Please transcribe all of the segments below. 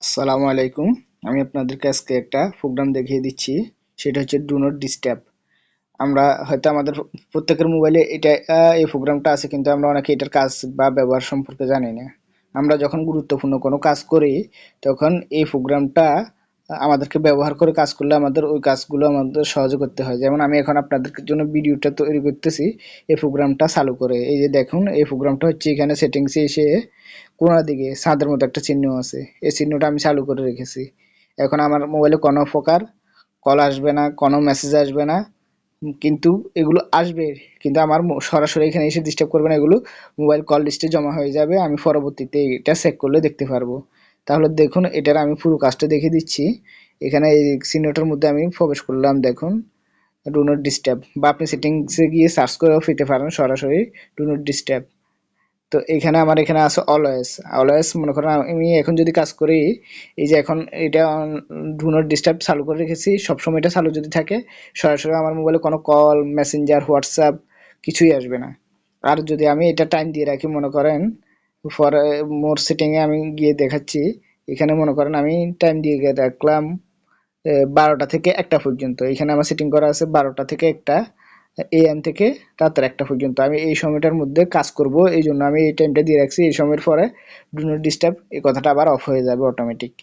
আসসালামু আলাইকুম। আমি আপনাদেরকে আজকে একটা প্রোগ্রাম দেখিয়ে দিচ্ছি। সেটা হচ্ছে ডু নট ডিস্টার্ব। আমরা হয়তো আমাদের প্রত্যেকের মোবাইলে এই প্রোগ্রামটা আছে, কিন্তু আমরা অনেকে এটার কাজ বা ব্যবহার সম্পর্কে জানি না। আমরা যখন গুরুত্বপূর্ণ কোনো কাজ করি, তখন এই প্রোগ্রামটা আমাদেরকে ব্যবহার করে কাজ করলে আমাদের ওই কাজগুলো আমাদের সহজে করতে হয়। যেমন আমি এখন আপনাদের জন্য ভিডিওটা তৈরি করতেছি এই প্রোগ্রামটা চালু করে। এই যে দেখুন, এই প্রোগ্রামটা হচ্ছে এখানে সেটিংসে এসে কোণার দিকে ছাদের মতো একটা চিহ্ন আছে, এই চিহ্নটা আমি চালু করে রেখেছি। এখন আমার মোবাইলে কোনো প্রকার কল আসবে না, কোনো মেসেজ আসবে না। কিন্তু এগুলো আসবে, কিন্তু আমার সরাসরি এখানে এসে ডিস্টার্ব করবে না। এগুলো মোবাইল কল লিস্টে জমা হয়ে যাবে, আমি পরবর্তীতে এটা চেক করলে দেখতে পারবো। তাহলে দেখুন, এটার আমি পুরো কাজটা দেখিয়ে দিচ্ছি। এখানে এই চিহ্নটার মধ্যে আমি প্রবেশ করলাম, দেখুন ডু নট ডিস্টার্ব, বা আপনি সেটিংসে গিয়ে সার্চ করেও পেতে পারেন সরাসরি ডু নট ডিস্টার্ব। তো এখানে আমার এখানে আছে অলওয়েজ। অলওয়েজ মনে করেন আমি এখন যদি কাজ করি, এই যে এখন এটা ডু নট ডিস্টার্ব চালু করে রেখেছি, সবসময় এটা চালু যদি থাকে, সরাসরি আমার মোবাইলে কোনো কল, মেসেঞ্জার, হোয়াটসঅ্যাপ কিছুই আসবে না। আর যদি আমি এটা টাইম দিয়ে রাখি, মনে করেন ফর মোর সেটিংয়ে আমি গিয়ে দেখাচ্ছি। এখানে মনে করেন আমি টাইম দিয়ে রাখলাম 12টা থেকে 1টা পর্যন্ত। এখানে আমার সেটিং করা আছে 12টা থেকে 1টা এএম থেকে রাতের 1টা পর্যন্ত। আমি এই সময়টার মধ্যে কাজ করব, এই জন্য আমি এই টাইমটা দিয়ে রাখছি। এই সময়ের পরে ডু নট ডিস্টার্ব এই কথাটা আবার অফ হয়ে যাবে অটোমেটিক।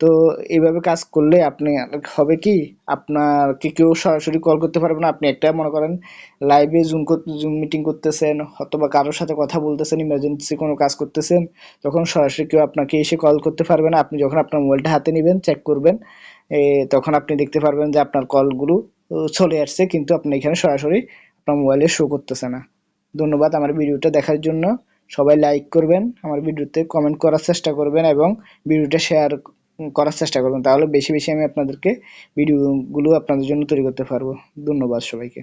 তো এইভাবে কাজ করলে আপনি হবে কি, আপনাকে কেউ সরাসরি কল করতে পারবে না। আপনি একটা মনে করেন লাইভে জুম মিটিং করতেছেন, অথবা কারোর সাথে কথা বলতেছেন, ইমার্জেন্সি কোনো কাজ করতেছেন, তখন সরাসরি কেউ আপনাকে এসে কল করতে পারবে না। আপনি যখন আপনার মোবাইলটা হাতে নেবেন, চেক করবেন, তখন আপনি দেখতে পারবেন যে আপনার কলগুলো চলে আসছে, কিন্তু আপনি এখানে সরাসরি আপনার মোবাইলে শো করতেছে না। ধন্যবাদ আমার ভিডিওটা দেখার জন্য। সবাই লাইক করবেন, আমার ভিডিওতে কমেন্ট করার চেষ্টা করবেন, এবং ভিডিওটা শেয়ার করার চেষ্টা করবেন। তাহলে বেশি বেশি আমি আপনাদেরকে ভিডিওগুলো আপনাদের জন্য তৈরি করতে পারবো। ধন্যবাদ সবাইকে।